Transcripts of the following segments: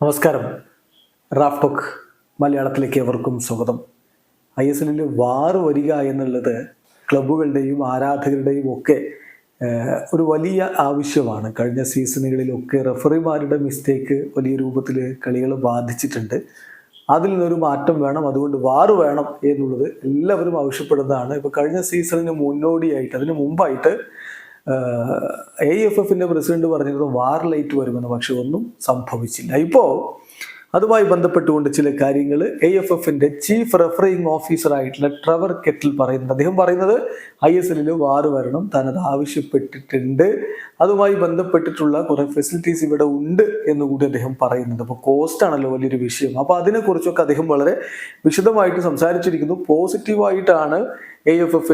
നമസ്കാരം. Raf talk മലയാളത്തിലേക്ക് എവർക്കും സ്വാഗതം. ISL വാർ വരിക എന്നുള്ളത് ക്ലബ്ബുകളുടെയും ആരാധകരുടെയും ഒക്കെ ഒരു വലിയ ആവശ്യമാണ്. കഴിഞ്ഞ സീസണുകളിലൊക്കെ റഫറിമാരുടെ മിസ്റ്റേക്ക് വലിയ രൂപത്തിൽ കളികൾ ബാധിച്ചിട്ടുണ്ട്. അതിൽ നിന്നൊരു മാറ്റം വേണം, അതുകൊണ്ട് വാർ വേണം എന്നുള്ളത് എല്ലാവരും ആവശ്യപ്പെടുന്നതാണ്. ഇപ്പോൾ കഴിഞ്ഞ സീസണിന് മുന്നോടിയായിട്ട്, അതിന് മുമ്പായിട്ട് AIFF പ്രസിഡന്റ് പറഞ്ഞിരുന്നു വാർ ലൈറ്റ് വരുമെന്ന്. പക്ഷെ ഒന്നും സംഭവിച്ചില്ല. ഇപ്പോൾ അതുമായി ബന്ധപ്പെട്ടുകൊണ്ട് ചില കാര്യങ്ങൾ AIFF ചീഫ് റഫറിംഗ് ഓഫീസർ ആയിട്ടുള്ള ട്രെവർ കെറ്റിൽ പറയുന്നുണ്ട്. അദ്ദേഹം പറയുന്നത് ISL വാർ വരണം, താനത് ആവശ്യപ്പെട്ടിട്ടുണ്ട്, അതുമായി ബന്ധപ്പെട്ടിട്ടുള്ള കുറേ ഫെസിലിറ്റീസ് ഇവിടെ ഉണ്ട് എന്നുകൂടി അദ്ദേഹം പറയുന്നുണ്ട്. അപ്പോൾ കോസ്റ്റ് ആണല്ലോ വലിയൊരു വിഷയം. അപ്പോൾ അതിനെക്കുറിച്ചൊക്കെ അദ്ദേഹം വളരെ വിശദമായിട്ട് സംസാരിച്ചിരിക്കുന്നു. പോസിറ്റീവായിട്ടാണ് AIFF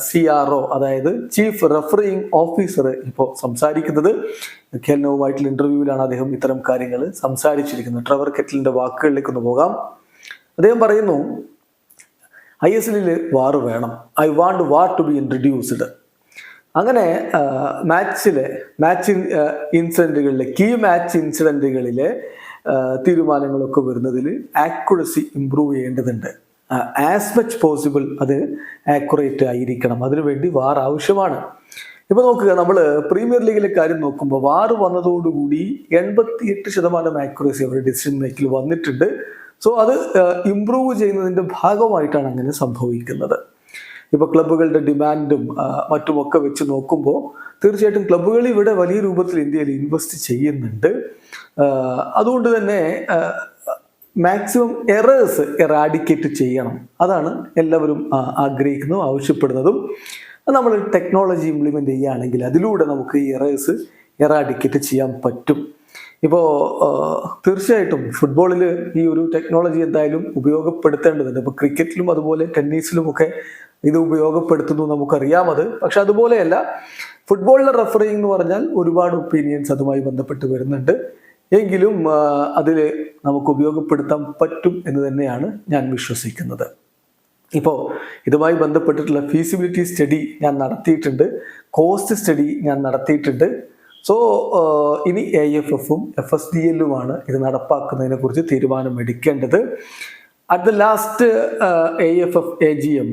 CRO, അതായത് ചീഫ് റഫറിംഗ് ഓഫീസർ ഇപ്പോൾ സംസാരിക്കുന്നത്. ഖേൽനവുമായിട്ടുള്ള ഇന്റർവ്യൂവിലാണ് അദ്ദേഹം ഇത്തരം കാര്യങ്ങൾ സംസാരിച്ചിരിക്കുന്നത്. ട്രെവർ കെറ്റിലിന്റെ വാക്കുകളിലേക്ക് ഒന്ന് പോകാം. അദ്ദേഹം പറയുന്നു, ISL വാർ വേണം, I want VAR to be introduced. അങ്ങനെ മാച്ച് ഇൻസിഡന്റുകളിലെ കീ മാച്ച് ഇൻസിഡന്റുകളിലെ തീരുമാനങ്ങളൊക്കെ വരുന്നതിൽ ആക്യുറസി ഇംപ്രൂവ് ചെയ്യേണ്ടതുണ്ട്. ആസ് മച്ച് പോസിബിൾ അത് ആക്യുറേറ്റ് ആയിരിക്കണം. അതിനുവേണ്ടി വാർ ആവശ്യമാണ്. ഇപ്പോൾ നോക്കുക, നമ്മൾ പ്രീമിയർ ലീഗിലെ കാര്യം നോക്കുമ്പോൾ വാർ വന്നതോടുകൂടി 88% ആക്യുറസി അവരുടെ ഡിസിഷൻ മേക്കിൽ വന്നിട്ടുണ്ട്. സോ അത് ഇംപ്രൂവ് ചെയ്യുന്നതിൻ്റെ ഭാഗമായിട്ടാണ് അങ്ങനെ സംഭവിക്കുന്നത്. ഇപ്പോൾ ക്ലബ്ബുകളുടെ ഡിമാൻഡും മറ്റുമൊക്കെ വെച്ച് നോക്കുമ്പോൾ തീർച്ചയായിട്ടും ക്ലബ്ബുകൾ ഇവിടെ വലിയ രൂപത്തിൽ ഇന്ത്യയിൽ ഇൻവെസ്റ്റ് ചെയ്യുന്നുണ്ട്. അതുകൊണ്ട് തന്നെ മാക്സിമം എറേഴ്സ് എറാഡിക്കേറ്റ് ചെയ്യണം. അതാണ് എല്ലാവരും ആഗ്രഹിക്കുന്നതും ആവശ്യപ്പെടുന്നതും. നമ്മൾ ടെക്നോളജി ഇംപ്ലിമെൻ്റ് ചെയ്യുകയാണെങ്കിൽ അതിലൂടെ നമുക്ക് ഈ എറേഴ്സ് എറാഡിക്കേറ്റ് ചെയ്യാൻ പറ്റും. ഇപ്പോൾ തീർച്ചയായിട്ടും ഫുട്ബോളിൽ ഈ ഒരു ടെക്നോളജി എന്തായാലും ഉപയോഗപ്പെടുത്തേണ്ടതുണ്ട്. ഇപ്പോൾ ക്രിക്കറ്റിലും അതുപോലെ ടെന്നീസിലുമൊക്കെ ഇത് ഉപയോഗപ്പെടുത്തുന്നു, നമുക്കറിയാം അത്. പക്ഷെ അതുപോലെയല്ല, ഫുട്ബോളിലെ റഫറിങ് എന്ന് പറഞ്ഞാൽ ഒരുപാട് ഒപ്പീനിയൻസ് അതുമായി ബന്ധപ്പെട്ട് വരുന്നുണ്ട്. എങ്കിലും അതിൽ നമുക്ക് ഉപയോഗപ്പെടുത്താൻ പറ്റും എന്ന് തന്നെയാണ് ഞാൻ വിശ്വസിക്കുന്നത്. ഇപ്പോൾ ഇതുമായി ബന്ധപ്പെട്ടിട്ടുള്ള ഫീസിബിലിറ്റി സ്റ്റഡി ഞാൻ നടത്തിയിട്ടുണ്ട്, കോസ്റ്റ് സ്റ്റഡി ഞാൻ നടത്തിയിട്ടുണ്ട്. സോ ഇനി AIFF-ഉം FSDL-ഉമാണ് ഇത് നടപ്പാക്കുന്നതിനെ കുറിച്ച് തീരുമാനമെടുക്കേണ്ടത്. At the last AIFF AGM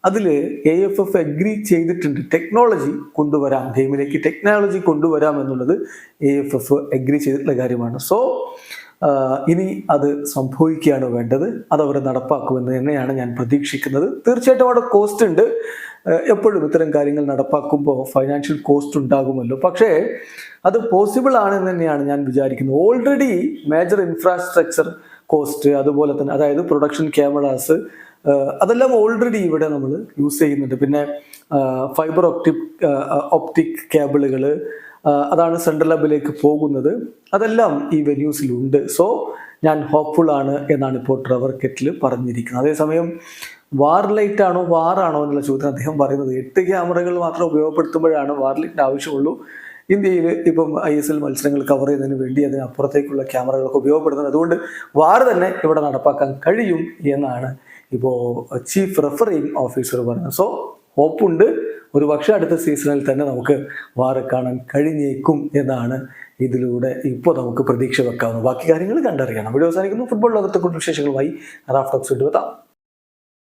അതിൽ AIFF അഗ്രി ചെയ്തിട്ടുണ്ട്, ടെക്നോളജി കൊണ്ടുവരാം, ഗെയിമിലേക്ക് ടെക്നോളജി കൊണ്ടുവരാം എന്നുള്ളത് AIFF അഗ്രി ചെയ്തിട്ടുള്ള കാര്യമാണ്. സോ ഇനി അത് സംഭവിക്കുകയാണ് വേണ്ടത്. അതവർ നടപ്പാക്കുമെന്ന് തന്നെയാണ് ഞാൻ പ്രതീക്ഷിക്കുന്നത്. തീർച്ചയായിട്ടും അവിടെ കോസ്റ്റ് ഉണ്ട്. എപ്പോഴും ഇത്തരം കാര്യങ്ങൾ നടപ്പാക്കുമ്പോൾ ഫൈനാൻഷ്യൽ കോസ്റ്റ് ഉണ്ടാകുമല്ലോ. പക്ഷേ അത് പോസിബിൾ ആണെന്ന് തന്നെയാണ് ഞാൻ വിചാരിക്കുന്നത്. ഓൾറെഡി മേജർ ഇൻഫ്രാസ്ട്രക്ചർ കോസ്റ്റ്, അതുപോലെ തന്നെ അതായത് പ്രൊഡക്ഷൻ ക്യാമറാസ്, അതെല്ലാം ഓൾറെഡി ഇവിടെ നമ്മൾ യൂസ് ചെയ്യുന്നുണ്ട്. പിന്നെ ഫൈബർ ഒപ്റ്റിക് കേബിളുകൾ, അതാണ് സെൻട്രൽ ഹബിലേക്ക് പോകുന്നത്. അതെല്ലാം ഈ വെന്യൂസിലുണ്ട്. സോ ഞാൻ ഹോപ്പ്ഫുൾ ആണ് എന്നാണ് ഇപ്പോൾ ട്രെവർ കെറ്റിൽ പറഞ്ഞിരിക്കുന്നത്. അതേസമയം വാർ ലൈറ്റ് ആണോ വാറാണോ എന്നുള്ള ചോദ്യം അദ്ദേഹം പറയുന്നത് 8 ക്യാമറകൾ മാത്രം ഉപയോഗപ്പെടുത്തുമ്പോഴാണ് വാർ ലൈറ്റിൻ്റെ ആവശ്യമുള്ളൂ. ഇന്ത്യയിൽ ഇപ്പം ISL മത്സരങ്ങൾ കവർ ചെയ്യുന്നതിന് വേണ്ടി അതിനപ്പുറത്തേക്കുള്ള ക്യാമറകളൊക്കെ ഉപയോഗപ്പെടുന്നത്. അതുകൊണ്ട് വാർ തന്നെ ഇവിടെ നടപ്പാക്കാൻ കഴിയും എന്നാണ് ഇപ്പോൾ ചീഫ് റഫറിംഗ് ഓഫീസർ പറഞ്ഞത്. സോ ഹോപ്പുണ്ട്, ഒരു പക്ഷേ അടുത്ത സീസണിൽ തന്നെ നമുക്ക് വാർ കാണാൻ കഴിഞ്ഞേക്കും എന്നാണ് ഇതിലൂടെ ഇപ്പോൾ നമുക്ക് പ്രതീക്ഷ വെക്കാവുന്നത്. ബാക്കി കാര്യങ്ങൾ കണ്ടറിയണം. വീഡിയോ അവസാനിക്കുന്നു. ഫുട്ബോൾ ലോകത്തെ കൂടുതൽ വിശേഷങ്ങളുമായി റാഫ് ടോക്സ് എത്താം.